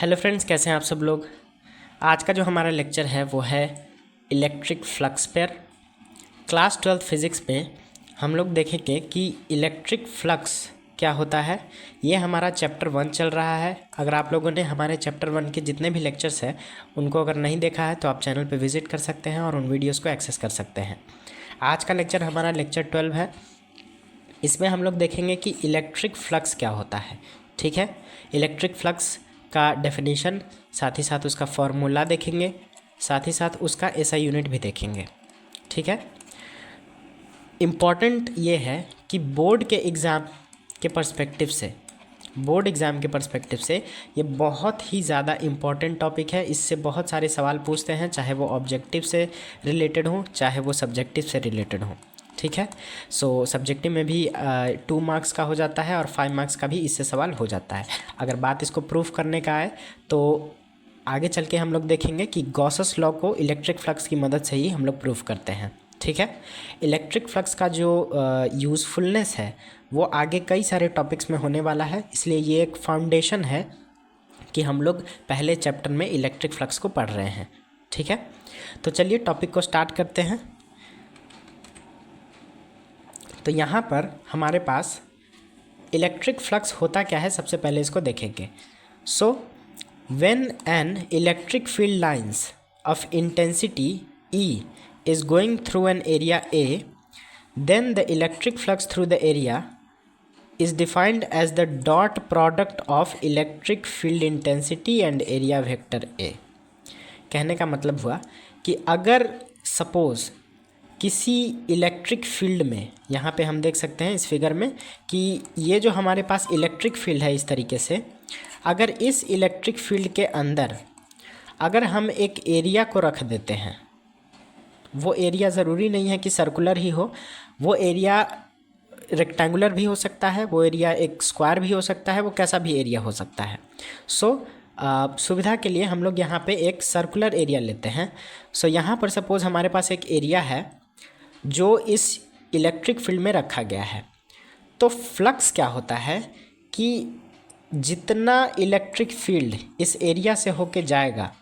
Hello friends, कैसे हैं आप सब लोग। आज का जो हमारा लेक्चर है वो है इलेक्ट्रिक फ्लक्स पर। क्लास 12 फिज़िक्स में हम लोग देखेंगे कि इलेक्ट्रिक फ्लक्स क्या होता है। ये हमारा चैप्टर 1 चल रहा है। अगर आप लोगों ने हमारे चैप्टर 1 के जितने भी लेक्चर्स हैं उनको अगर नहीं देखा है तो आप चैनल पर विज़िट कर सकते हैं और उन वीडियोज़ को एक्सेस कर सकते हैं। आज का लेक्चर हमारा लेक्चर 12 है। इसमें हम लोग देखेंगे कि इलेक्ट्रिक फ्लक्स क्या होता है। ठीक है, इलेक्ट्रिक फ्लक्स का डेफिनेशन, साथ ही साथ उसका फॉर्मूला देखेंगे, साथ ही साथ उसका एसआई यूनिट भी देखेंगे। ठीक है, इम्पॉर्टेंट ये है कि बोर्ड के एग्ज़ाम के पर्सपेक्टिव से ये बहुत ही ज़्यादा इम्पॉर्टेंट टॉपिक है। इससे बहुत सारे सवाल पूछते हैं, चाहे वो ऑब्जेक्टिव से रिलेटेड हो चाहे वो सब्जेक्टिव से रिलेटेड हो। ठीक है, सो सब्जेक्टिव में भी 2 मार्क्स का हो जाता है और 5 मार्क्स का भी इससे सवाल हो जाता है। अगर बात इसको प्रूफ करने का है तो आगे चल के हम लोग देखेंगे कि गॉसस लॉ को इलेक्ट्रिक फ्लक्स की मदद से ही हम लोग प्रूफ करते हैं। ठीक है, इलेक्ट्रिक फ्लक्स का जो यूज़फुलनेस है वो आगे कई सारे टॉपिक्स में होने वाला है, इसलिए ये एक फाउंडेशन है कि हम लोग पहले चैप्टर में इलेक्ट्रिक फ्लक्स को पढ़ रहे हैं। ठीक है, तो चलिए टॉपिक को स्टार्ट करते हैं। तो यहाँ पर हमारे पास इलेक्ट्रिक फ्लक्स होता क्या है, सबसे पहले इसको देखेंगे। So when an electric field lines of intensity E is going through an area A, then the electric flux through the area is defined as the dot product of electric field intensity and area vector A। कहने का मतलब हुआ कि अगर suppose किसी electric field में, यहाँ पे हम देख सकते हैं इस फिगर में कि ये जो हमारे पास इलेक्ट्रिक फील्ड है, इस तरीके से अगर इस इलेक्ट्रिक फील्ड के अंदर अगर हम एक एरिया को रख देते हैं, वो एरिया ज़रूरी नहीं है कि सर्कुलर ही हो, वो एरिया रेक्टेंगुलर भी हो सकता है, वो एरिया एक स्क्वायर भी हो सकता है, वो कैसा भी एरिया हो सकता है। सुविधा के लिए हम लोग यहाँ पे एक सर्कुलर एरिया लेते हैं। यहाँ पर सपोज़ हमारे पास एक एरिया है जो इस इलेक्ट्रिक फील्ड में रखा गया है। तो फ्लक्स क्या होता है कि जितना इलेक्ट्रिक फील्ड इस एरिया से होके जाएगा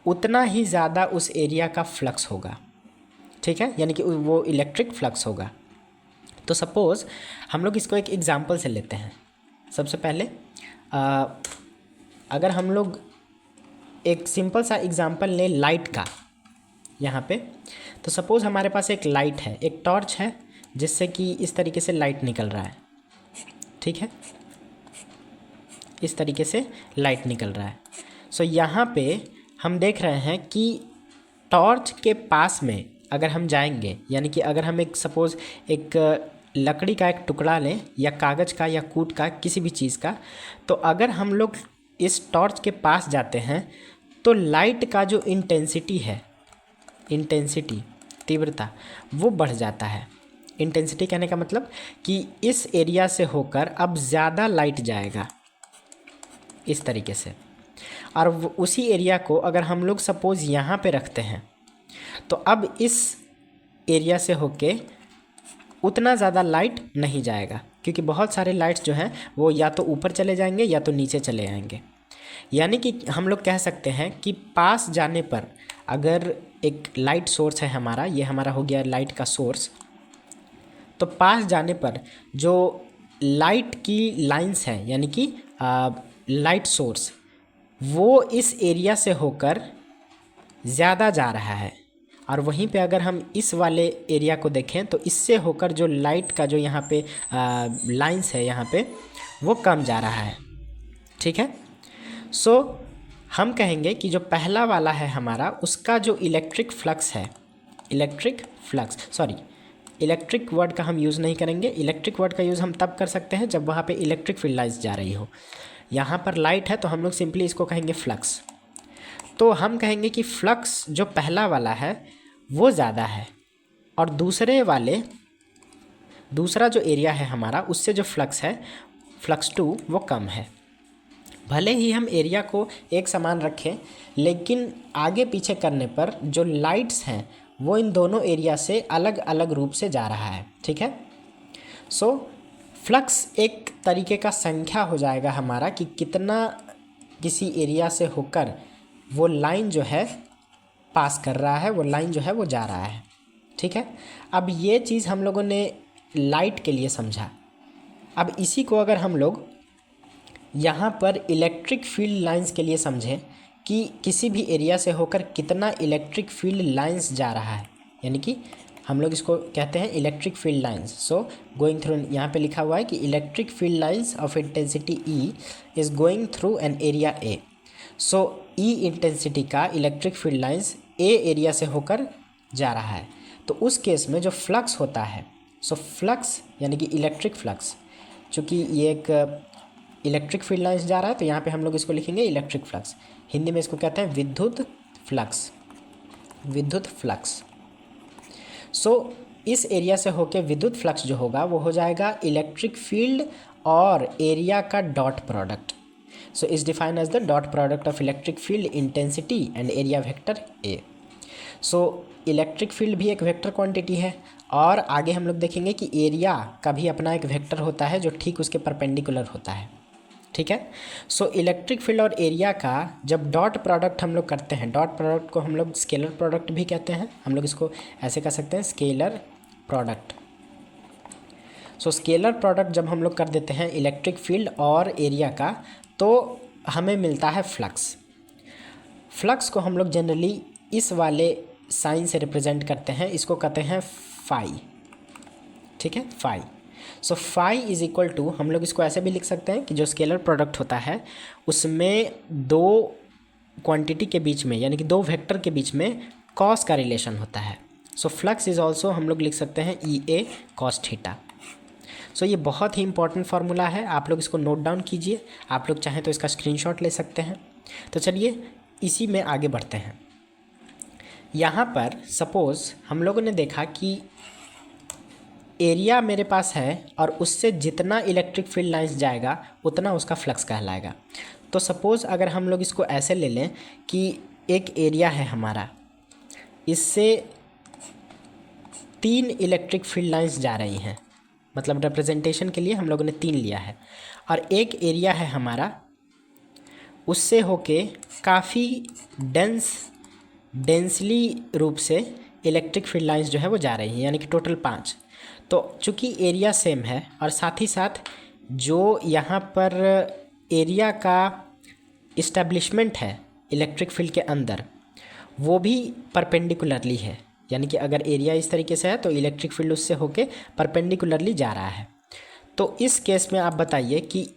उतना ही ज़्यादा उस एरिया का फ्लक्स होगा। ठीक है, यानी कि वो इलेक्ट्रिक फ्लक्स होगा। तो सपोज़ हम लोग इसको एक एग्ज़ाम्पल से लेते हैं। सबसे पहले अगर हम लोग एक सिंपल सा एग्ज़ाम्पल लें लाइट का यहाँ पे, तो सपोज़ हमारे पास एक लाइट है, एक टॉर्च है जिससे कि इस तरीके से लाइट निकल रहा है। ठीक है, इस तरीके से लाइट निकल रहा है। यहाँ पे हम देख रहे हैं कि टॉर्च के पास में अगर हम जाएंगे, यानी कि अगर हम एक सपोज़ एक लकड़ी का एक टुकड़ा लें या कागज़ का या कूट का, किसी भी चीज़ का, तो अगर हम लोग इस टॉर्च के पास जाते हैं तो लाइट का जो इंटेंसिटी है, तीव्रता, वो बढ़ जाता है। इंटेंसिटी कहने का मतलब कि इस एरिया से होकर अब ज़्यादा लाइट जाएगा इस तरीके से, और उसी एरिया को अगर हम लोग सपोज़ यहाँ पे रखते हैं तो अब इस एरिया से होके उतना ज़्यादा लाइट नहीं जाएगा, क्योंकि बहुत सारे लाइट्स जो हैं वो या तो ऊपर चले जाएंगे या तो नीचे चले आएंगे। यानी कि हम लोग कह सकते हैं कि पास जाने पर अगर एक लाइट सोर्स है हमारा, ये हमारा हो गया लाइट का सोर्स, तो पास जाने पर जो लाइट की लाइंस हैं, यानी कि लाइट सोर्स, वो इस एरिया से होकर ज़्यादा जा रहा है, और वहीं पे अगर हम इस वाले एरिया को देखें तो इससे होकर जो लाइट का जो यहाँ पे लाइंस है यहाँ पे, वो कम जा रहा है। ठीक है, हम कहेंगे कि जो पहला वाला है हमारा, उसका जो इलेक्ट्रिक वर्ड का हम यूज़ नहीं करेंगे। इलेक्ट्रिक वर्ड का यूज़ हम तब कर सकते हैं जब वहाँ पे इलेक्ट्रिक फील्ड लाइंस जा रही हो। यहाँ पर लाइट है तो हम लोग सिंपली इसको कहेंगे फ्लक्स। तो हम कहेंगे कि फ्लक्स जो पहला वाला है वो ज़्यादा है, और दूसरा जो एरिया है हमारा, उससे जो फ्लक्स है, फ्लक्स 2, वो कम है। भले ही हम एरिया को एक समान रखें, लेकिन आगे पीछे करने पर जो लाइट्स हैं वो इन दोनों एरिया से अलग अलग रूप से जा रहा है। ठीक है, फ्लक्स एक तरीके का संख्या हो जाएगा हमारा कि कितना किसी एरिया से होकर वो लाइन जो है पास कर रहा है, वो लाइन जो है वो जा रहा है। ठीक है, अब ये चीज़ हम लोगों ने लाइट के लिए समझा। अब इसी को अगर हम लोग यहाँ पर इलेक्ट्रिक फील्ड लाइंस के लिए समझें कि किसी भी एरिया से होकर कितना इलेक्ट्रिक फील्ड लाइंस जा रहा है, यानी कि हम लोग इसको कहते हैं electric field lines. So going through, यहाँ पे लिखा हुआ है कि electric field lines of intensity E is going through an area A. So E intensity का electric field lines A area से होकर जा रहा है। तो उस केस में जो फ्लक्स होता है, सो फ्लक्स यानी कि इलेक्ट्रिक फ्लक्स, चूँकि ये एक इलेक्ट्रिक फील्ड लाइंस जा रहा है तो यहाँ पे हम लोग इसको लिखेंगे इलेक्ट्रिक फ्लक्स। हिंदी में इसको कहते हैं विद्युत फ्लक्स, विद्युत फ्लक्स। सो इस एरिया से होके विद्युत फ्लक्स जो होगा वो हो जाएगा इलेक्ट्रिक फील्ड और एरिया का dot product. So is defined as the dot product of electric field intensity and area vector A. So electric field भी एक वेक्टर क्वांटिटी है और आगे हम लोग देखेंगे कि एरिया का भी अपना एक वेक्टर होता है जो ठीक उसके परपेंडिकुलर होता है। ठीक है, सो इलेक्ट्रिक फील्ड और एरिया का जब डॉट प्रोडक्ट हम लोग करते हैं, डॉट प्रोडक्ट को हम लोग स्केलर प्रोडक्ट भी कहते हैं, हम लोग इसको ऐसे कह सकते हैं scalar product. So scalar product जब हम लोग कर देते हैं इलेक्ट्रिक फील्ड और एरिया का तो हमें मिलता है फ्लक्स। फ्लक्स को हम लोग जनरली इस वाले साइन से रिप्रेजेंट करते हैं, इसको कहते हैं फाई। ठीक है, phi. So phi is equal to, हम लोग इसको ऐसे भी लिख सकते हैं कि जो स्केलर प्रोडक्ट होता है उसमें दो क्वांटिटी के बीच में यानी कि दो वेक्टर के बीच में कॉस का रिलेशन होता है। सो फ्लक्स इज ऑल्सो हम लोग लिख सकते हैं ई ए कॉस थीटा। सो ये बहुत ही इंपॉर्टेंट फार्मूला है, आप लोग इसको नोट डाउन कीजिए, आप लोग चाहें तो इसका स्क्रीनशॉट ले सकते हैं। तो चलिए इसी में आगे बढ़ते हैं। यहाँ पर सपोज़ हम लोगों ने देखा कि एरिया मेरे पास है और उससे जितना इलेक्ट्रिक फील्ड लाइंस जाएगा उतना उसका फ्लक्स कहलाएगा। तो सपोज़ अगर हम लोग इसको ऐसे ले लें कि एक एरिया है हमारा, इससे 3 इलेक्ट्रिक फील्ड लाइंस जा रही हैं, मतलब रिप्रेजेंटेशन के लिए हम लोगों ने 3 लिया है, और एक एरिया है हमारा उससे होके काफ़ी डेंसली रूप से इलेक्ट्रिक फील्ड लाइंस जो है वो जा रही हैं, यानी कि टोटल 5। तो चूँकि एरिया सेम है और साथ ही साथ जो यहाँ पर एरिया का इस्टेब्लिशमेंट है इलेक्ट्रिक फील्ड के अंदर वो भी परपेंडिकुलरली है, यानी कि अगर एरिया इस तरीके से है तो इलेक्ट्रिक फील्ड उससे होके परपेंडिकुलरली जा रहा है। तो इस केस में आप बताइए कि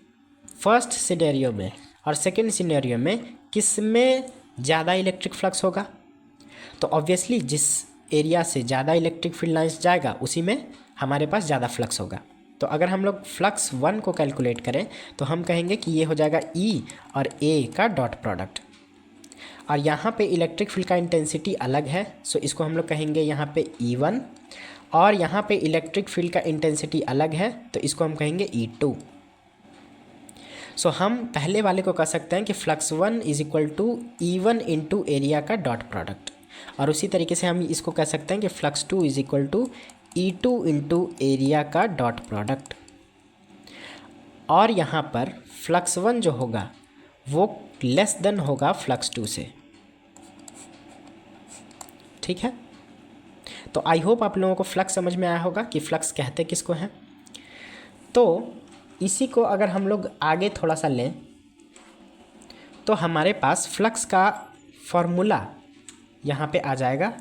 फर्स्ट सिनेरियो में और सेकंड सिनेरियो में किस में ज़्यादा इलेक्ट्रिक फ्लक्स होगा? तो ऑब्वियसली जिस एरिया से ज़्यादा इलेक्ट्रिक फील्ड लाइंस जाएगा उसी में हमारे पास ज़्यादा फ्लक्स होगा। तो अगर हम लोग फ्लक्स 1 को कैलकुलेट करें तो हम कहेंगे कि ये हो जाएगा E और A का डॉट प्रोडक्ट। और यहाँ पे इलेक्ट्रिक फील्ड का इंटेंसिटी अलग है, सो इसको हम लोग कहेंगे यहाँ पे E1, और यहाँ पे इलेक्ट्रिक फील्ड का इंटेंसिटी अलग है तो इसको हम कहेंगे E2। सो हम पहले वाले को कह सकते हैं कि flux 1 is equal to E1 into area का डॉट प्रोडक्ट, और उसी तरीके से हम इसको कह सकते हैं कि flux 2 is equal to E2 into area का डॉट प्रोडक्ट। और यहाँ पर फ्लक्स 1 जो होगा वो लेस देन होगा फ्लक्स 2 से। ठीक है, तो आई होप आप लोगों को फ्लक्स समझ में आया होगा कि फ्लक्स कहते किसको हैं। तो इसी को अगर हम लोग आगे थोड़ा सा लें तो हमारे पास फ्लक्स का फॉर्मूला यहाँ पे आ जाएगा,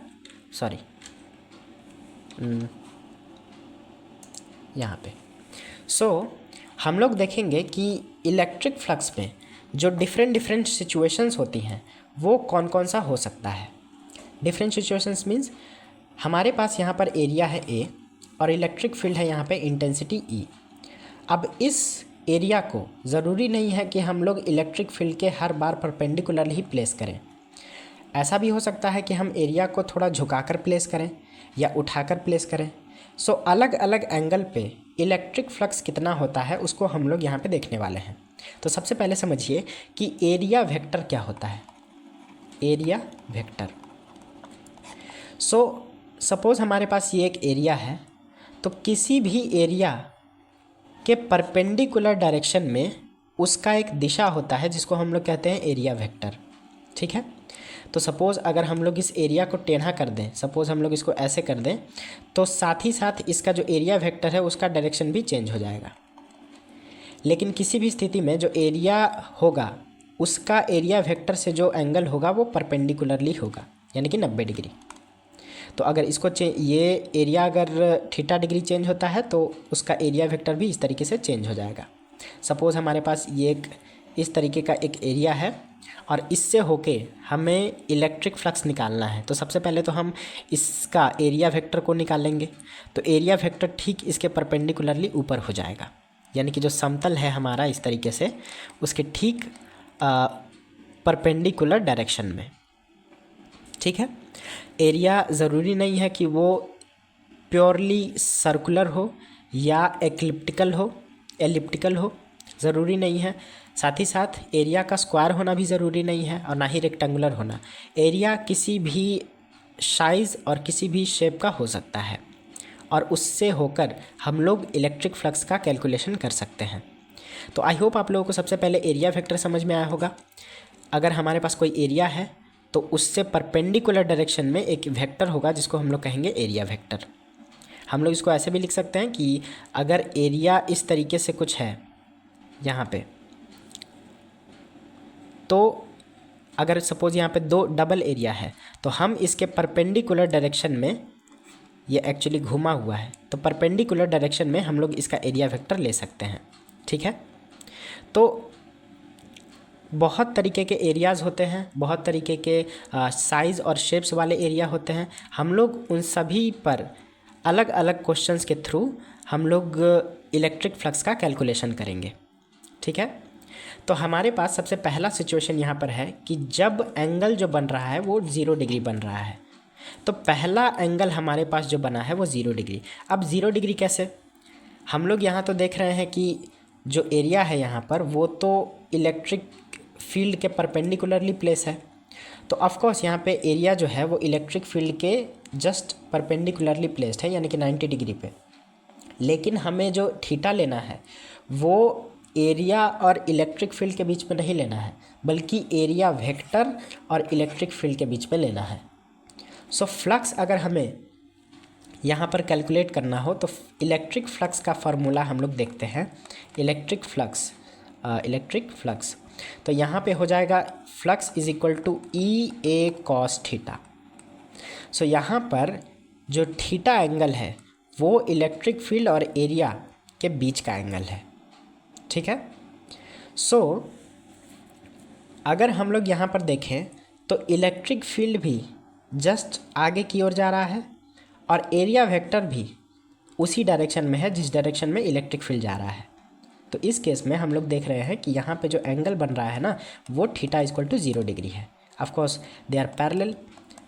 सॉरी यहाँ पे। सो हम लोग देखेंगे कि इलेक्ट्रिक फ्लक्स में जो डिफरेंट सिचुएशंस होती हैं वो कौन कौन सा हो सकता है। डिफरेंट सिचुएशंस मीन्स हमारे पास यहाँ पर एरिया है A और इलेक्ट्रिक फील्ड है यहाँ पे इंटेंसिटी E। अब इस एरिया को ज़रूरी नहीं है कि हम लोग इलेक्ट्रिक फील्ड के हर बार परपेंडिकुलर ही प्लेस करें, ऐसा भी हो सकता है कि हम एरिया को थोड़ा झुकाकर प्लेस करें या उठाकर प्लेस करें। सो अलग अलग एंगल पे इलेक्ट्रिक फ्लक्स कितना होता है उसको हम लोग यहाँ पे देखने वाले हैं। तो सबसे पहले समझिए कि एरिया वेक्टर क्या होता है। एरिया वेक्टर, सो सपोज़ हमारे पास ये एक एरिया है, तो किसी भी एरिया के परपेंडिकुलर डायरेक्शन में उसका एक दिशा होता है जिसको हम लोग कहते हैं एरिया वेक्टर। ठीक है, तो सपोज़ अगर हम लोग इस एरिया को टेढ़ा कर दें, सपोज़ हम लोग इसको ऐसे कर दें, तो साथ ही साथ इसका जो एरिया वेक्टर है उसका डायरेक्शन भी चेंज हो जाएगा। लेकिन किसी भी स्थिति में जो एरिया होगा उसका एरिया वेक्टर से जो एंगल होगा वो परपेंडिकुलरली होगा, यानी कि 90 डिग्री। तो अगर इसको ये एरिया अगर थीटा डिग्री चेंज होता है तो उसका एरिया वेक्टर भी इस तरीके से चेंज हो जाएगा। सपोज़ हमारे पास ये एक इस तरीके का एक एरिया है और इससे होके हमें इलेक्ट्रिक फ्लक्स निकालना है। तो सबसे पहले तो हम इसका एरिया वेक्टर को निकालेंगे। तो एरिया वेक्टर ठीक इसके परपेंडिकुलरली ऊपर हो जाएगा, यानी कि जो समतल है हमारा इस तरीके से उसके ठीक परपेंडिकुलर डायरेक्शन में। ठीक है, एरिया ज़रूरी नहीं है कि वो प्योरली सर्कुलर हो या एलिप्टिकल हो, ज़रूरी नहीं है। साथ ही साथ एरिया का स्क्वायर होना भी ज़रूरी नहीं है और ना ही रेक्टेंगुलर होना। एरिया किसी भी साइज़ और किसी भी शेप का हो सकता है और उससे होकर हम लोग इलेक्ट्रिक फ्लक्स का कैलकुलेशन कर सकते हैं। तो आई होप आप लोगों को सबसे पहले एरिया वेक्टर समझ में आया होगा। अगर हमारे पास कोई एरिया है तो उससे परपेंडिकुलर डायरेक्शन में एक वेक्टर होगा जिसको हम लोग कहेंगे एरिया वेक्टर। हम लोग इसको ऐसे भी लिख सकते हैं कि अगर एरिया इस तरीके से कुछ है यहाँ पे, तो अगर सपोज़ यहाँ पे दो डबल एरिया है तो हम इसके परपेंडिकुलर डायरेक्शन में, ये एक्चुअली घुमा हुआ है, तो परपेंडिकुलर डायरेक्शन में हम लोग इसका एरिया वेक्टर ले सकते हैं। ठीक है, तो बहुत तरीके के एरियाज़ होते हैं, बहुत तरीके के साइज़ और शेप्स वाले एरिया होते हैं। हम लोग उन सभी पर अलग अलग क्वेश्चंस के थ्रू हम लोग इलेक्ट्रिक फ्लक्स का कैलकुलेशन करेंगे। ठीक है, तो हमारे पास सबसे पहला सिचुएशन यहाँ पर है कि जब एंगल जो बन रहा है वो 0 डिग्री बन रहा है। तो पहला एंगल हमारे पास जो बना है वो 0 डिग्री। अब 0 डिग्री कैसे? हम लोग यहाँ तो देख रहे हैं कि जो एरिया है यहाँ पर वो तो इलेक्ट्रिक फील्ड के परपेंडिकुलरली प्लेस है। तो ऑफकोर्स यहाँ पे एरिया जो है वो इलेक्ट्रिक फील्ड के जस्ट परपेंडिकुलरली प्लेस्ड है, यानी कि 90 डिग्री पे। लेकिन हमें जो थीटा लेना है वो एरिया और इलेक्ट्रिक फील्ड के बीच में नहीं लेना है, बल्कि एरिया वेक्टर और इलेक्ट्रिक फील्ड के बीच में लेना है। सो फ्लक्स अगर हमें यहाँ पर कैलकुलेट करना हो तो इलेक्ट्रिक फ्लक्स का फार्मूला हम लोग देखते हैं। इलेक्ट्रिक फ्लक्स तो यहाँ पे हो जाएगा flux is equal to E A cos theta. So यहाँ पर जो थीटा एंगल है वो इलेक्ट्रिक फील्ड और एरिया के बीच का एंगल है। ठीक है, सो अगर हम लोग यहाँ पर देखें तो इलेक्ट्रिक फील्ड भी जस्ट आगे की ओर जा रहा है और एरिया वेक्टर भी उसी डायरेक्शन में है जिस डायरेक्शन में इलेक्ट्रिक फील्ड जा रहा है। तो इस केस में हम लोग देख रहे हैं कि यहाँ पे जो एंगल बन रहा है ना वो थीटा इक्वल टू 0 डिग्री है। Of course they are parallel.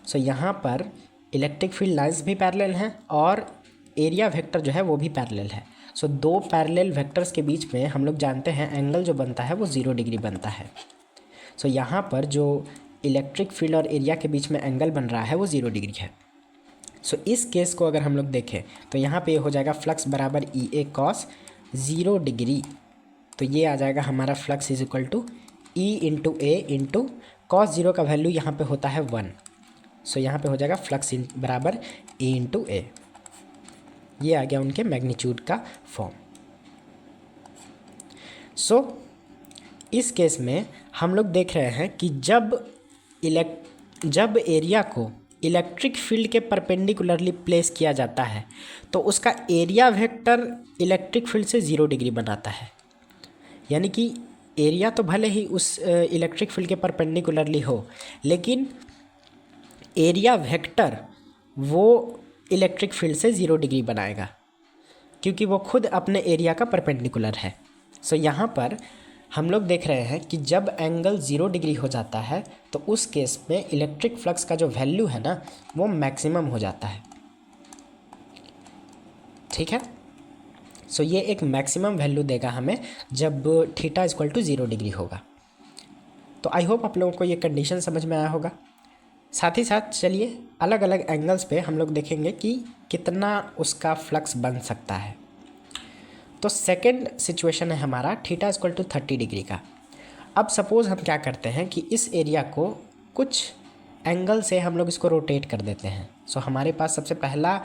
So यहाँ पर इलेक्ट्रिक फील्ड लाइंस भी पैरेलल हैं और एरिया वेक्टर जो है वो भी पैरेलल है। सो दो पैरेलल वेक्टर्स के बीच में हम लोग जानते हैं एंगल जो बनता है वो 0 डिग्री बनता है। सो यहाँ पर जो इलेक्ट्रिक फील्ड और एरिया के बीच में एंगल बन रहा है वो 0 डिग्री है। सो इस केस को अगर हम लोग देखें तो यहाँ पे हो जाएगा फ्लक्स बराबर ई ए कॉस 0 डिग्री। तो ये आ जाएगा हमारा flux is equal to E into A into cos 0 का वैल्यू यहाँ पे होता है 1। सो यहाँ पे हो जाएगा फ्लक्स बराबर ई इंटू ए। ये आ गया उनके मैग्नीट्यूड का फॉर्म। सो इस केस में हम लोग देख रहे हैं कि जब एरिया को इलेक्ट्रिक फील्ड के परपेंडिकुलरली प्लेस किया जाता है तो उसका एरिया वेक्टर इलेक्ट्रिक फील्ड से 0 डिग्री बनाता है। यानी कि एरिया तो भले ही उस इलेक्ट्रिक फील्ड के परपेंडिकुलरली हो, लेकिन एरिया वेक्टर वो इलेक्ट्रिक फील्ड से 0 डिग्री बनाएगा क्योंकि वो खुद अपने एरिया का परपेंडिकुलर है। सो यहाँ पर हम लोग देख रहे हैं कि जब एंगल 0 डिग्री हो जाता है तो उस केस में इलेक्ट्रिक फ्लक्स का जो वैल्यू है ना वो मैक्सिमम हो जाता है। ठीक है, सो ये एक मैक्सिमम वैल्यू देगा हमें जब थीटा इक्वल टू 0 डिग्री होगा। तो आई होप आप लोगों को ये कंडीशन समझ में आया होगा। साथ ही साथ चलिए अलग अलग एंगल्स पे हम लोग देखेंगे कि कितना उसका फ्लक्स बन सकता है। तो सेकेंड सिचुएशन है हमारा थीटा इक्वल टू 30 डिग्री का। अब सपोज़ हम क्या करते हैं कि इस एरिया को कुछ एंगल से हम लोग इसको रोटेट कर देते हैं। सो हमारे पास सबसे पहला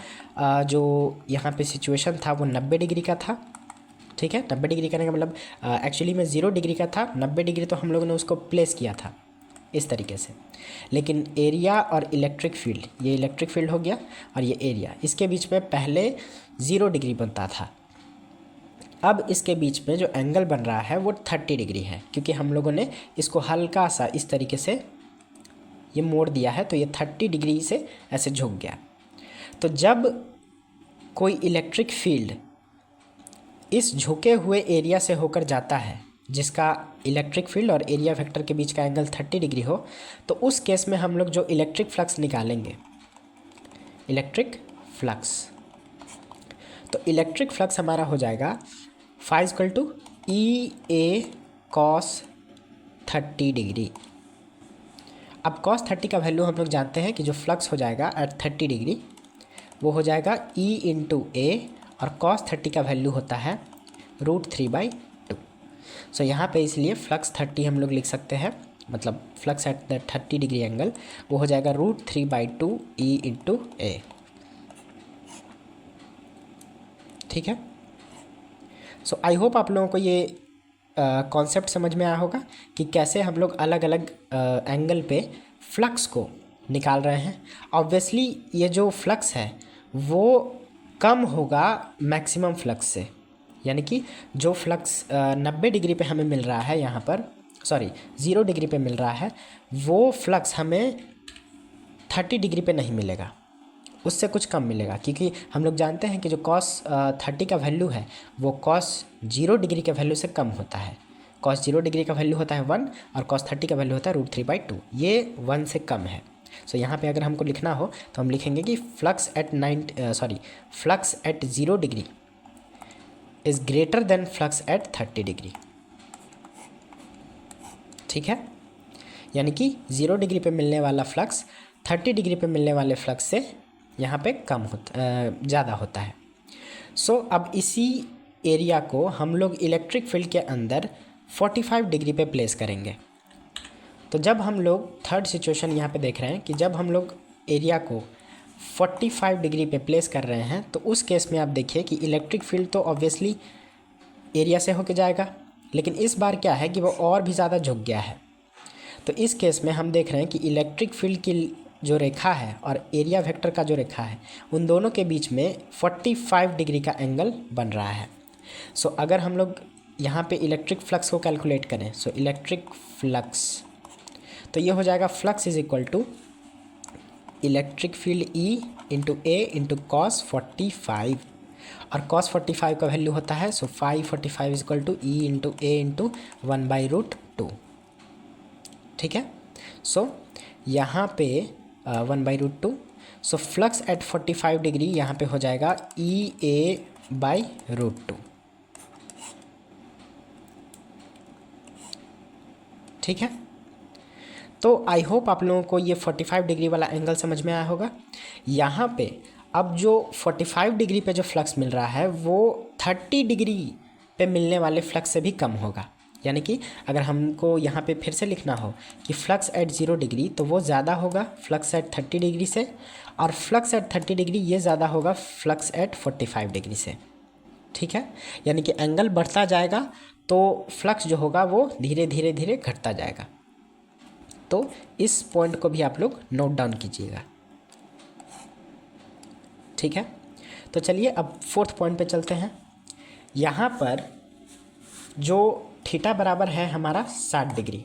जो यहाँ पे सिचुएशन था वो 90 डिग्री का था, ठीक है। 90 डिग्री करने का मतलब एक्चुअली में 0 डिग्री का था, 90 डिग्री तो हम लोगों ने उसको प्लेस किया था इस तरीके से। लेकिन एरिया और इलेक्ट्रिक फील्ड, ये इलेक्ट्रिक फील्ड हो गया और ये एरिया, इसके बीच में पहले 0 डिग्री बनता था। अब इसके बीच में जो एंगल बन रहा है वो 30 डिग्री है, क्योंकि हम लोगों ने इसको हल्का सा इस तरीके से ये मोड़ दिया है, तो ये 30 डिग्री से ऐसे झुक गया। तो जब कोई इलेक्ट्रिक फील्ड इस झुके हुए एरिया से होकर जाता है, जिसका इलेक्ट्रिक फील्ड और एरिया वेक्टर के बीच का एंगल 30 डिग्री हो, तो उस केस में हम लोग जो इलेक्ट्रिक फ्लक्स निकालेंगे, इलेक्ट्रिक फ्लक्स, तो इलेक्ट्रिक फ्लक्स हमारा हो जाएगा phi equal to E A cos 30 degree. अब कॉस 30 का वैल्यू हम लोग जानते हैं कि जो फ्लक्स हो जाएगा एट 30 डिग्री वो हो जाएगा ई इंटू ए, और कॉस 30 का वैल्यू होता है √3/2। सो यहाँ पे इसलिए फ्लक्स 30 हम लोग लिख सकते हैं, मतलब flux at the 30 degree angle वो हो जाएगा √3/2 ई इंटू ए, ठीक है। सो आई होप आप लोगों को ये कॉन्सेप्ट समझ में आया होगा कि कैसे हम लोग अलग अलग एंगल पे फ्लक्स को निकाल रहे हैं। ऑब्वियसली ये जो फ्लक्स है वो कम होगा मैक्सिमम फ्लक्स से, यानी कि जो फ्लक्स 90 डिग्री पे हमें मिल रहा है यहाँ पर, सॉरी 0 डिग्री पे मिल रहा है, वो फ्लक्स हमें 30 डिग्री पे नहीं मिलेगा, उससे कुछ कम मिलेगा। क्योंकि हम लोग जानते हैं कि जो कॉस 30 का वैल्यू है वो कॉस 0 डिग्री के वैल्यू से कम होता है। कॉस 0 डिग्री का वैल्यू होता है 1 और कॉस 30 का वैल्यू होता है √3/2, ये 1 से कम है। सो यहाँ पे अगर हमको लिखना हो तो हम लिखेंगे कि flux at 0 degree is greater than flux at 30 degree, ठीक है। यानी कि 0 डिग्री पे मिलने वाला फ्लक्स 30 डिग्री पे मिलने वाले फ्लक्स से यहाँ पे कम होता, ज़्यादा होता है। सो अब इसी एरिया को हम लोग इलेक्ट्रिक फील्ड के अंदर 45 डिग्री पे प्लेस करेंगे। तो जब हम लोग थर्ड सिचुएशन यहाँ पे देख रहे हैं कि जब हम लोग एरिया को 45 डिग्री पे प्लेस कर रहे हैं, तो उस केस में आप देखिए कि इलेक्ट्रिक फील्ड तो ऑब्वियसली एरिया से होके जाएगा, लेकिन इस बार क्या है कि वो और भी ज़्यादा झुक गया है। तो इस केस में हम देख रहे हैं कि इलेक्ट्रिक फील्ड की जो रेखा है और एरिया वेक्टर का जो रेखा है, उन दोनों के बीच में 45 डिग्री का एंगल बन रहा है। सो अगर हम लोग यहाँ पे इलेक्ट्रिक फ्लक्स को कैलकुलेट करें, सो इलेक्ट्रिक फ्लक्स, तो ये हो जाएगा flux is equal to electric field E into A into cos 45, और कॉस 45 का वैल्यू होता है, so 545 is equal to E into A into 1/√2, ठीक है। सो यहाँ पे 1/√2, सो फ्लक्स एट 45 डिग्री यहाँ पे हो जाएगा EA/√2, ठीक है। तो आई होप आप लोगों को ये 45 डिग्री वाला एंगल समझ में आया होगा। यहाँ पे अब जो 45 डिग्री पे जो फ्लक्स मिल रहा है वो 30 डिग्री पे मिलने वाले फ्लक्स से भी कम होगा। यानी कि अगर हमको यहाँ पे फिर से लिखना हो कि फ्लक्स एट 0 डिग्री, तो वो ज़्यादा होगा फ्लक्स एट 30 डिग्री से, और फ्लक्स एट 30 डिग्री ये ज़्यादा होगा फ्लक्स एट 45 डिग्री से, ठीक है। यानी कि एंगल बढ़ता जाएगा तो फ्लक्स जो होगा वो धीरे धीरे धीरे घटता जाएगा। तो इस पॉइंट को भी आप लोग नोट डाउन कीजिएगा, ठीक है। तो चलिए अब फोर्थ पॉइंट पे चलते हैं। यहाँ पर जो थीटा बराबर है हमारा 60 डिग्री,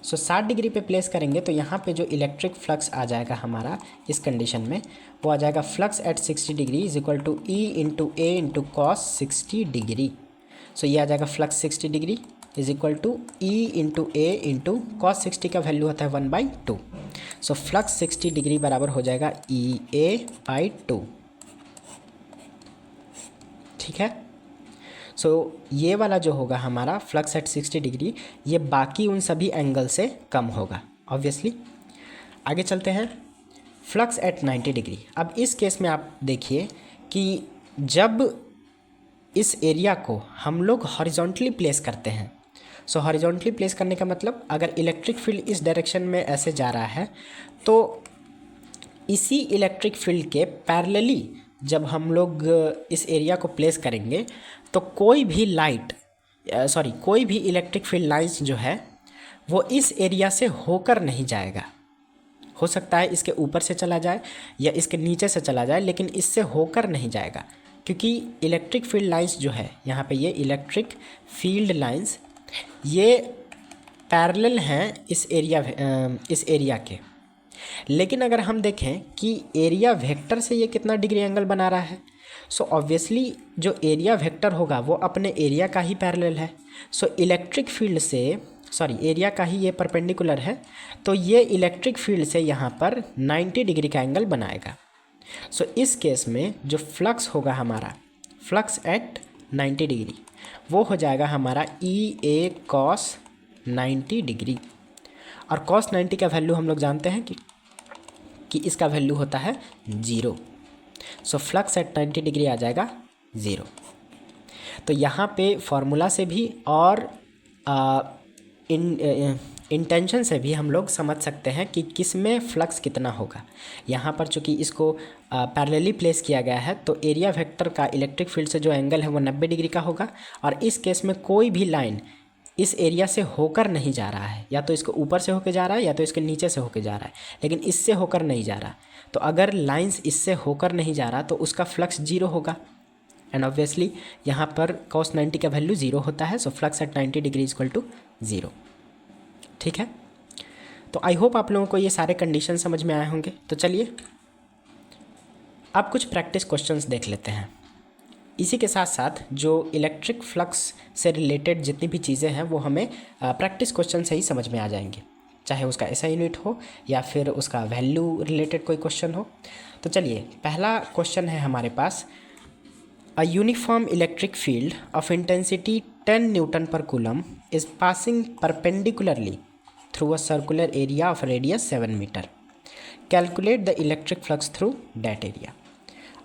सो 60 डिग्री पे प्लेस करेंगे तो यहाँ पे जो इलेक्ट्रिक फ्लक्स आ जाएगा हमारा इस कंडीशन में, वो आ जाएगा flux at 60 degree is equal to E into A into cos 60 degree. So ये आ जाएगा flux 60 degree is equal to E into A into cos 60 का वैल्यू होता है 1/2। सो फ्लक्स 60 डिग्री बराबर हो जाएगा EA/2, ठीक है। सो ये वाला जो होगा हमारा फ्लक्स एट 60 डिग्री, ये बाकी उन सभी एंगल से कम होगा ऑब्वियसली। आगे चलते हैं फ्लक्स एट 90 डिग्री। अब इस केस में आप देखिए कि जब इस एरिया को हम लोग हॉरिजॉन्टली प्लेस करते हैं। सो हॉरिजॉन्टली प्लेस करने का मतलब अगर इलेक्ट्रिक फील्ड इस डायरेक्शन में ऐसे जा रहा है तो इसी इलेक्ट्रिक फील्ड के पैरेलली जब हम लोग इस एरिया को प्लेस करेंगे तो कोई भी कोई भी इलेक्ट्रिक फील्ड लाइंस जो है वो इस एरिया से होकर नहीं जाएगा। हो सकता है इसके ऊपर से चला जाए या इसके नीचे से चला जाए, लेकिन इससे होकर नहीं जाएगा, क्योंकि इलेक्ट्रिक फील्ड लाइंस जो है यहाँ पे ये इलेक्ट्रिक फील्ड लाइंस ये पैरेलल हैं इस एरिया के। लेकिन अगर हम देखें कि एरिया वेक्टर से ये कितना डिग्री एंगल बना रहा है, सो ऑब्वियसली जो एरिया वेक्टर होगा वो अपने एरिया का ही पैरेलल है। सो इलेक्ट्रिक फील्ड से एरिया का ही ये परपेंडिकुलर है, तो ये इलेक्ट्रिक फील्ड से यहाँ पर 90 डिग्री का एंगल बनाएगा। सो इस केस में जो फ्लक्स होगा हमारा, फ्लक्स एट 90 डिग्री, वो हो जाएगा हमारा EA cos 90 डिग्री। और cos 90 का वैल्यू हम लोग जानते हैं कि इसका वैल्यू होता है 0। सो फ्लक्स एट 90 डिग्री आ जाएगा 0। तो यहाँ पे फॉर्मूला से भी और इंटेंशन से भी हम लोग समझ सकते हैं कि किस में फ्लक्स कितना होगा। यहाँ पर चूँकि इसको पैरेलली प्लेस किया गया है तो एरिया वेक्टर का इलेक्ट्रिक फील्ड से जो एंगल है वो 90 डिग्री का होगा। और इस केस में कोई भी लाइन इस एरिया से होकर नहीं जा रहा है, या तो इसको ऊपर से होकर जा रहा है या तो इसके नीचे से होकर जा रहा है, लेकिन इससे होकर नहीं जा रहा। तो अगर लाइंस इससे होकर नहीं जा रहा तो उसका फ्लक्स 0 होगा। एंड ऑब्वियसली यहाँ पर cos 90 का वैल्यू 0 होता है। So flux at 90 degree equal to 0। ठीक है, तो आई होप आप लोगों को ये सारे कंडीशन समझ में आए होंगे। तो चलिए अब कुछ प्रैक्टिस क्वेश्चंस देख लेते हैं। इसी के साथ साथ जो इलेक्ट्रिक फ्लक्स से रिलेटेड जितनी भी चीज़ें हैं वो हमें प्रैक्टिस क्वेश्चन से ही समझ में आ जाएंगे, चाहे उसका SI यूनिट हो या फिर उसका वैल्यू रिलेटेड कोई क्वेश्चन हो। तो चलिए पहला क्वेश्चन है हमारे पास, A uniform electric field of intensity 10 Newton per coulomb is passing perpendicularly through a circular area of radius 7 meter. Calculate the electric flux through that area.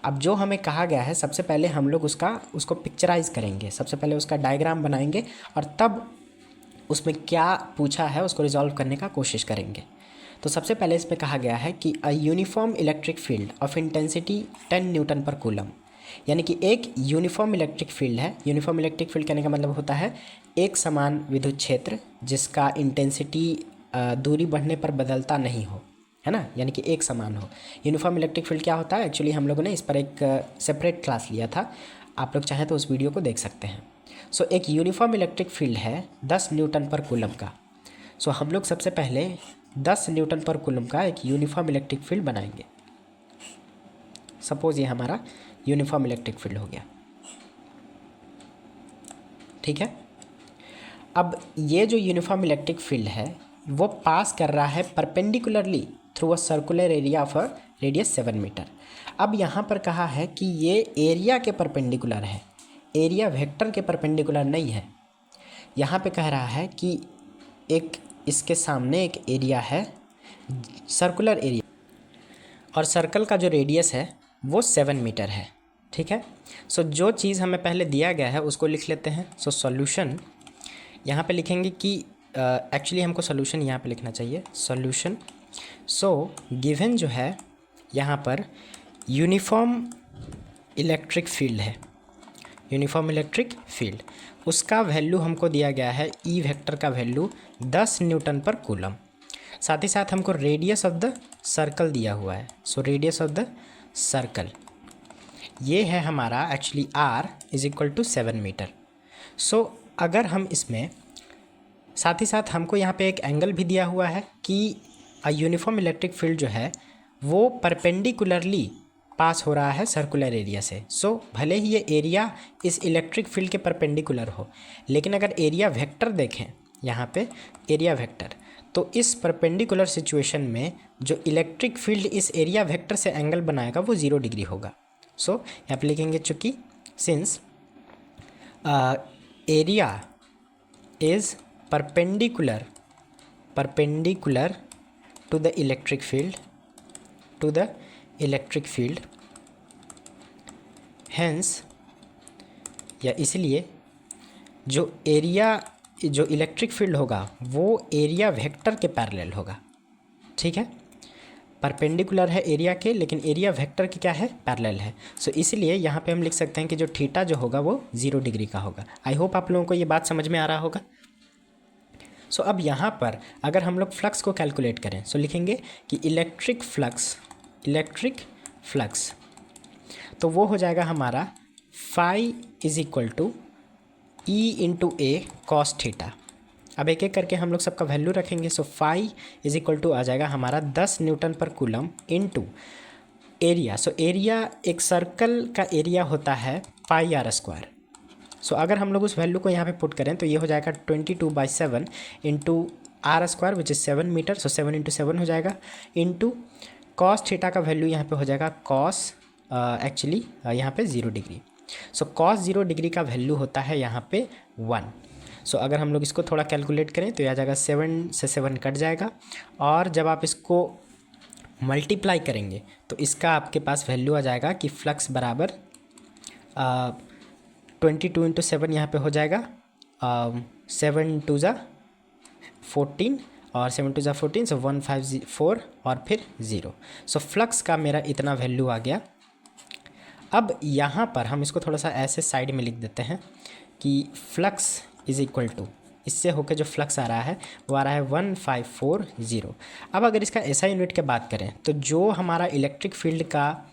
अब जो हमें कहा गया है सबसे पहले हम लोग उसको पिक्चराइज करेंगे, सबसे पहले उसका डायग्राम बनाएंगे और तब उसमें क्या पूछा है उसको रिजॉल्व करने का कोशिश करेंगे। तो सबसे पहले इसमें कहा गया है कि a uniform electric field of intensity 10 newton per coulomb, यानी कि एक यूनिफॉर्म इलेक्ट्रिक फील्ड है। यूनिफॉर्म इलेक्ट्रिक फील्ड कहने का मतलब होता है एक समान विद्युत क्षेत्र जिसका इंटेंसिटी दूरी बढ़ने पर बदलता नहीं हो, है ना, यानी कि एक समान हो। यूनिफॉर्म इलेक्ट्रिक फील्ड क्या होता है, एक्चुअली हम लोगों ने इस पर एक सेपरेट क्लास लिया था, आप लोग चाहें तो उस वीडियो को देख सकते हैं। सो एक यूनिफॉर्म इलेक्ट्रिक फील्ड है 10 न्यूटन पर कूलम का। सो हम लोग सबसे पहले 10 न्यूटन पर कूलम का एक यूनिफॉर्म इलेक्ट्रिक फील्ड बनाएंगे। सपोज ये हमारा यूनिफॉर्म इलेक्ट्रिक फील्ड हो गया, ठीक है। अब ये जो यूनिफॉर्म इलेक्ट्रिक फील्ड है वो पास कर रहा है perpendicularly through a circular area of a radius 7 metre. अब यहाँ पर कहा है कि ये एरिया के परपेंडिकुलर है, एरिया वेक्टर के परपेंडिकुलर नहीं है। यहाँ पे कह रहा है कि एक इसके सामने एक एरिया है, सर्कुलर एरिया, और सर्कल का जो रेडियस है वो 7 मीटर है, ठीक है। सो जो चीज़ हमें पहले दिया गया है उसको लिख लेते हैं। सो सॉल्यूशन यहाँ पे लिखेंगे कि एक्चुअली हमको सॉल्यूशन यहाँ पे लिखना चाहिए, सॉल्यूशन। सो गिवन जो है यहाँ पर यूनिफॉर्म इलेक्ट्रिक फील्ड है, यूनिफॉर्म इलेक्ट्रिक फील्ड, उसका वैल्यू हमको दिया गया है ई वेक्टर का वैल्यू 10 न्यूटन पर कूलम। साथ ही साथ हमको रेडियस ऑफ द सर्कल दिया हुआ है। So radius of the circle ये है हमारा actually r is equal to 7 metre. So अगर हम इसमें साथ ही साथ हमको यहाँ पे एक एंगल भी दिया हुआ है कि अ यूनिफॉर्म इलेक्ट्रिक फील्ड जो है वो परपेंडिकुलरली पास हो रहा है सर्कुलर एरिया से। सो भले ही ये एरिया इस इलेक्ट्रिक फील्ड के परपेंडिकुलर हो, लेकिन अगर एरिया वेक्टर देखें यहाँ पे एरिया वेक्टर, तो इस परपेंडिकुलर सिचुएशन में जो इलेक्ट्रिक फील्ड इस एरिया वेक्टर से एंगल बनाएगा वो 0 डिग्री होगा। सो यहाँ पे लिखेंगे चूँकि since area is perpendicular to the electric field, hence या इसलिए जो इलेक्ट्रिक फील्ड होगा वो एरिया वेक्टर के पैरेलल होगा। ठीक है, परपेंडिकुलर है एरिया के, लेकिन एरिया वेक्टर की क्या है, पैरेलल है। सो इसलिए यहाँ पे हम लिख सकते हैं कि जो थीटा जो होगा वो 0 डिग्री का होगा। आई होप आप लोगों को ये बात समझ में आ रहा होगा। सो अब यहाँ पर अगर हम लोग फ्लक्स को कैलकुलेट करें, सो लिखेंगे कि इलेक्ट्रिक फ्लक्स तो वो हो जाएगा हमारा phi is equal to E into A cos theta. अब एक एक करके हम लोग सबका वैल्यू रखेंगे। So phi is equal to आ जाएगा हमारा 10 newton per coulomb into area. So area एक सर्कल का एरिया होता है पाई आर स्क्वायर। सो अगर हम लोग उस वैल्यू को यहाँ पे पुट करें तो ये हो जाएगा 22/7 into r square which is 7 metre. So 7 into 7 हो जाएगा इंटू कॉस थीटा का वैल्यू यहाँ पे हो जाएगा कॉस एक्चुअली यहाँ पे 0 डिग्री। सो कॉस 0 डिग्री का वैल्यू होता है यहाँ पे 1। सो अगर हम लोग इसको थोड़ा कैलकुलेट करें तो यह आ जाएगा 7 से 7 कट जाएगा, और जब आप इसको मल्टीप्लाई करेंगे तो इसका आपके पास वैल्यू आ जाएगा कि फ्लक्स बराबर 22 इंटू 7 यहाँ पर हो जाएगा 7 2 ज़ा 14 और 7 2 ज़ा 14, सो 154 और फिर 0। सो फ्लक्स का मेरा इतना वैल्यू आ गया। अब यहाँ पर हम इसको थोड़ा सा ऐसे साइड में लिख देते हैं कि फ्लक्स इज इक्वल टू, इससे होकर जो फ्लक्स आ रहा है वो आ रहा है 1540। अब अगर इसका ऐसा यूनिट की बात करें तो जो हमारा इलेक्ट्रिक फील्ड का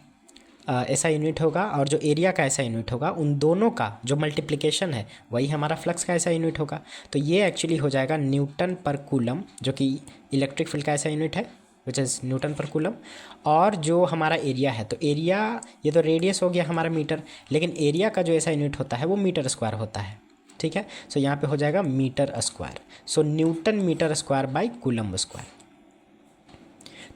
ऐसा यूनिट होगा और जो एरिया का ऐसा यूनिट होगा, उन दोनों का जो मल्टीप्लिकेशन है वही हमारा फ्लक्स का ऐसा यूनिट होगा। तो ये एक्चुअली हो जाएगा न्यूटन पर कूलम, जो कि इलेक्ट्रिक फील्ड का ऐसा यूनिट है which is Newton per coulomb. और जो हमारा एरिया है, तो एरिया ये तो रेडियस हो गया हमारा मीटर, लेकिन एरिया का जो ऐसा यूनिट होता है वो मीटर स्क्वायर होता है। ठीक है, सो यहाँ पे हो जाएगा metre square. So newton metre square by coulomb square.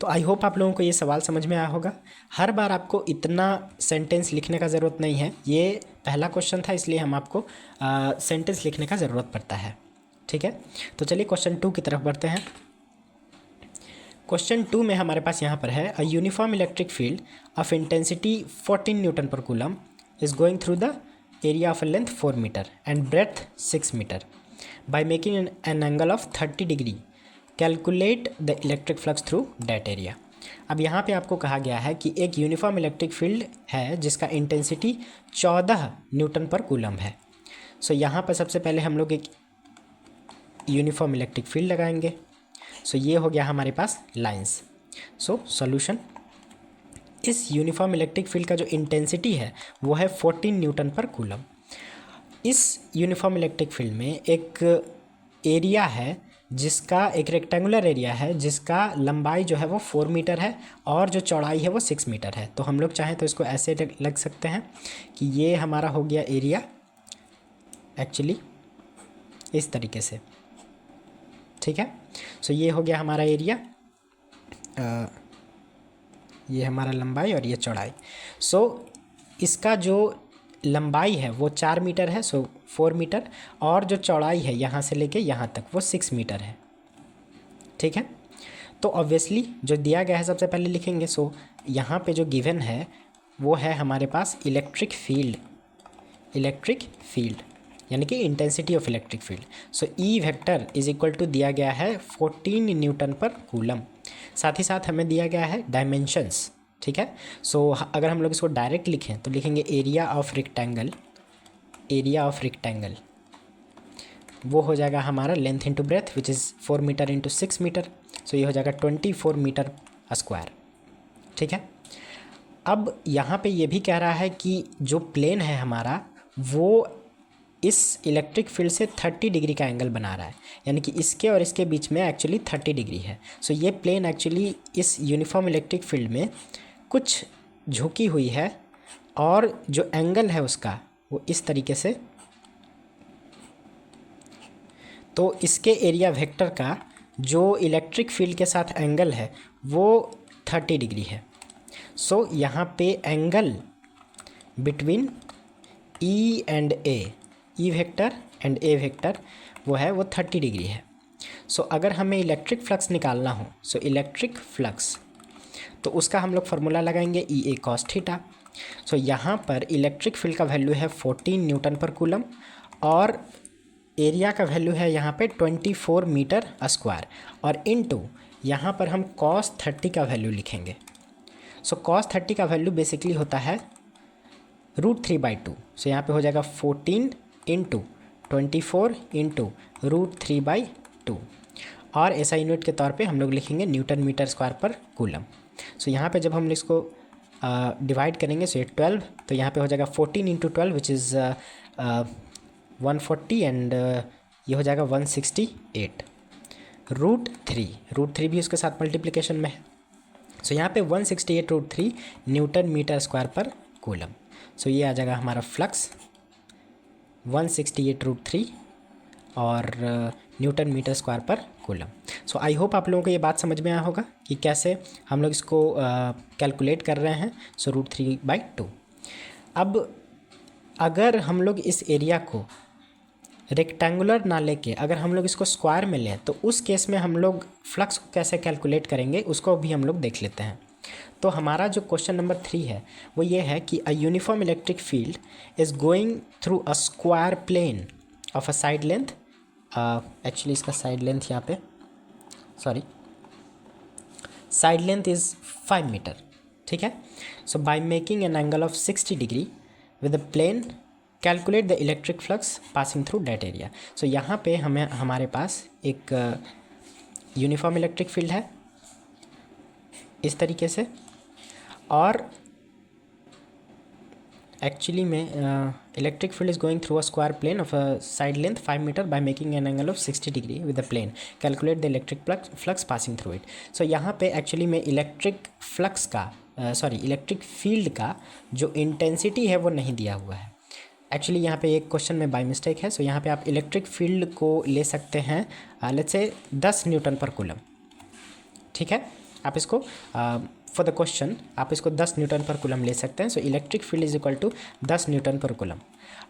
तो आई होप आप लोगों को ये सवाल समझ में आया होगा। हर बार आपको इतना सेंटेंस लिखने का ज़रूरत नहीं है, ये पहला क्वेश्चन था इसलिए हम आपको सेंटेंस लिखने का ज़रूरत पड़ता है। ठीक है, तो चलिए क्वेश्चन 2 की तरफ बढ़ते हैं। क्वेश्चन 2 में हमारे पास यहाँ पर है a uniform electric field of intensity 14 newton per coulomb is going through the area of a length 4 meter and breadth 6 meter. By making an angle of 30 degree, calculate the electric flux through that area. अब यहाँ पे आपको कहा गया है कि एक uniform electric field है जिसका इंटेंसिटी 14 न्यूटन पर कूलम है। सो यहाँ पर सबसे पहले हम लोग एक यूनिफॉर्म इलेक्ट्रिक फील्ड लगाएंगे। सो ये हो गया हमारे पास लाइंस। सो सॉल्यूशन, इस यूनिफॉर्म इलेक्ट्रिक फील्ड का जो इंटेंसिटी है वो है 14 न्यूटन पर कूलम। इस यूनिफॉर्म इलेक्ट्रिक फील्ड में एक एरिया है जिसका, एक रेक्टेंगुलर एरिया है जिसका लंबाई जो है वो 4 मीटर है और जो चौड़ाई है वो 6 मीटर है। तो हम लोग चाहें तो इसको ऐसे लग सकते हैं कि ये हमारा हो गया एरिया एक्चुअली इस तरीके से। ठीक है, सो ये हो गया हमारा एरिया, ये हमारा लंबाई और ये चौड़ाई। सो इसका जो लंबाई है वो 4 मीटर है, सो 4 मीटर, और जो चौड़ाई है यहाँ से लेके यहाँ तक वो 6 मीटर है। ठीक है, तो ऑब्वियसली जो दिया गया है सबसे पहले लिखेंगे। सो यहाँ पे जो गिवन है वो है हमारे पास इलेक्ट्रिक फील्ड यानी कि intensity of electric field. So E vector is equal to दिया गया है 14 न्यूटन पर कूलम। साथ ही साथ हमें दिया गया है डायमेंशंस। ठीक है, सो अगर हम लोग इसको डायरेक्ट लिखें तो लिखेंगे एरिया ऑफ रेक्टेंगल वो हो जाएगा हमारा length into breadth which is 4 metre into 6 metre. So ये हो जाएगा 24 मीटर स्क्वायर। ठीक है, अब यहाँ पे ये भी कह रहा है कि जो प्लेन है हमारा वो इस इलेक्ट्रिक फील्ड से 30 डिग्री का एंगल बना रहा है, यानी कि इसके और इसके बीच में एक्चुअली 30 डिग्री है। सो ये प्लेन एक्चुअली इस यूनिफॉर्म इलेक्ट्रिक फील्ड में कुछ झुकी हुई है और जो एंगल है उसका वो इस तरीके से, तो इसके एरिया वेक्टर का जो इलेक्ट्रिक फील्ड के साथ एंगल है वो 30 डिग्री है। सो यहाँ पे angle between E and A, E vector and A vector वो है वो 30 डिग्री है। सो अगर हमें इलेक्ट्रिक फ्लक्स निकालना हो, सो इलेक्ट्रिक फ्लक्स, तो उसका हम लोग फार्मूला लगाएंगे ई ए कॉस थीटा। सो यहाँ पर इलेक्ट्रिक फील्ड का वैल्यू है 14 न्यूटन पर कूलम और एरिया का वैल्यू है यहाँ पे 24 मीटर स्क्वायर और इनटू यहाँ पर हम cos 30 का वैल्यू लिखेंगे। सो cos 30 का वैल्यू बेसिकली होता है √3/2। सो यहाँ पे हो जाएगा 14 इंटू 24 इंटू √3/2 और ऐसा यूनिट के तौर पे हम लोग लिखेंगे न्यूटन मीटर स्क्वायर पर कूलम। सो यहाँ पे जब हम इसको डिवाइड करेंगे सो ये 12, तो यहाँ पे हो जाएगा 14 इंटू 12 विच इज़ 140 एंड ये हो जाएगा 168 √3 भी उसके साथ मल्टीप्लिकेशन में है। सो यहाँ पे 168 √3 न्यूटन मीटर स्क्वायर पर कूलम। सो ये आ जाएगा हमारा फ्लक्स 168 √3 और न्यूटन मीटर स्क्वायर पर कूलम। सो आई होप आप लोगों को ये बात समझ में आया होगा कि कैसे हम लोग इसको कैलकुलेट कर रहे हैं। सो √3/2। अब अगर हम लोग इस एरिया को रेक्टेंगुलर ना लेके अगर हम लोग इसको स्क्वायर में लें तो उस केस में हम लोग फ्लक्स को कैसे कैलकुलेट करेंगे उसको भी हम लोग देख लेते हैं। तो हमारा जो क्वेश्चन नंबर 3 है वो ये है कि a uniform electric field is going through a square plane of a side length, actually इसका साइड लेंथ यहाँ पे साइड लेंथ इज़ 5 मीटर, ठीक है। So by making an angle of 60 degree with the plane calculate the electric flux passing through that area. So यहाँ पे हमारे पास एक uniform electric field है इस तरीके से और एक्चुअली में electric field is going through a square plane of a side length 5 metre by making an angle of 60 degree with the plane calculate the electric flux passing through it. So यहाँ पे actually में electric flux का electric field का जो intensity है वो नहीं दिया हुआ है। एक्चुअली यहाँ पे एक क्वेश्चन में बाय मिस्टेक है। सो यहाँ पे आप इलेक्ट्रिक फील्ड को ले सकते हैं let's say 10 newton per coulomb, ठीक है। आप इसको फॉर द क्वेश्चन आप इसको 10 न्यूटन पर कूलम ले सकते हैं। So electric field is equal to 10 newton per coulomb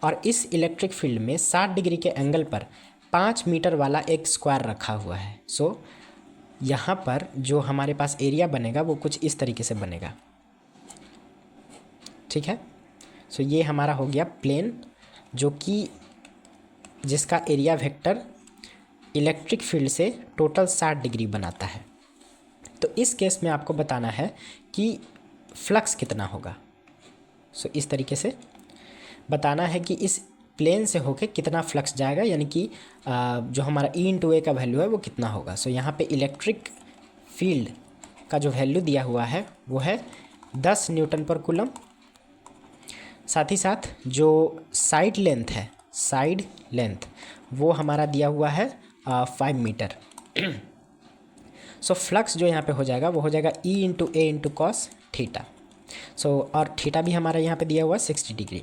और इस इलेक्ट्रिक फील्ड में 60 डिग्री के एंगल पर 5 मीटर वाला एक स्क्वायर रखा हुआ है। सो यहाँ पर जो हमारे पास एरिया बनेगा वो कुछ इस तरीके से बनेगा, ठीक है। सो ये हमारा हो गया प्लेन जो कि जिसका एरिया वेक्टर इलेक्ट्रिक फील्ड से टोटल 60 डिग्री बनाता है। तो इस केस में आपको बताना है कि फ्लक्स कितना होगा। सो इस तरीके से बताना है कि इस प्लेन से होके कितना फ्लक्स जाएगा, यानी कि जो हमारा E/A का वैल्यू है वो कितना होगा। सो यहाँ पे इलेक्ट्रिक फील्ड का जो वैल्यू दिया हुआ है वो है 10 न्यूटन पर कूलम। साथ ही साथ जो साइड लेंथ वो हमारा दिया हुआ है 5 मीटर। सो फ्लक्स जो यहाँ पे हो जाएगा वो हो जाएगा E/A cos थीटा। सो और थीटा भी हमारा यहाँ पे दिया हुआ है 60 डिग्री।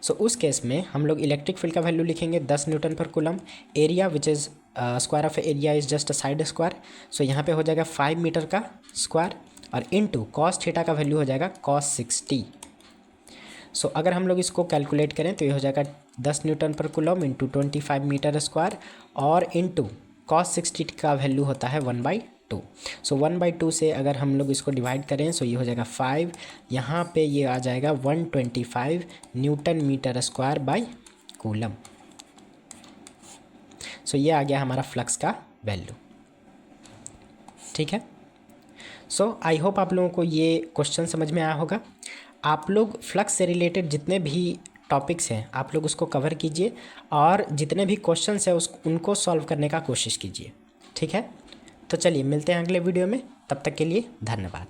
सो उस केस में हम लोग इलेक्ट्रिक फील्ड का वैल्यू लिखेंगे 10 newton per coulomb. Area which is square of area is just a side square. So यहाँ पे हो जाएगा 5 मीटर का स्क्वायर और इनटू cos थीटा का वैल्यू हो जाएगा cos 60। सो अगर हम लोग इसको कैलकुलेट करें तो ये हो जाएगा 10 newton per coulomb into 25 metre square और इनटू cos 60 का वैल्यू होता है 1/2। सो 1/2 से अगर हम लोग इसको डिवाइड करें सो ये हो जाएगा 5, यहाँ पे ये आ जाएगा 125 newton metre square by coulomb. So ये आ गया हमारा फ्लक्स का वैल्यू, ठीक है। सो आई होप आप लोगों को ये क्वेश्चन समझ में आया होगा। आप लोग फ्लक्स से रिलेटेड जितने भी टॉपिक्स हैं आप लोग उसको कवर कीजिए और जितने भी क्वेश्चंस हैं उनको सॉल्व करने का कोशिश कीजिए, ठीक है। तो चलिए मिलते हैं अगले वीडियो में, तब तक के लिए धन्यवाद।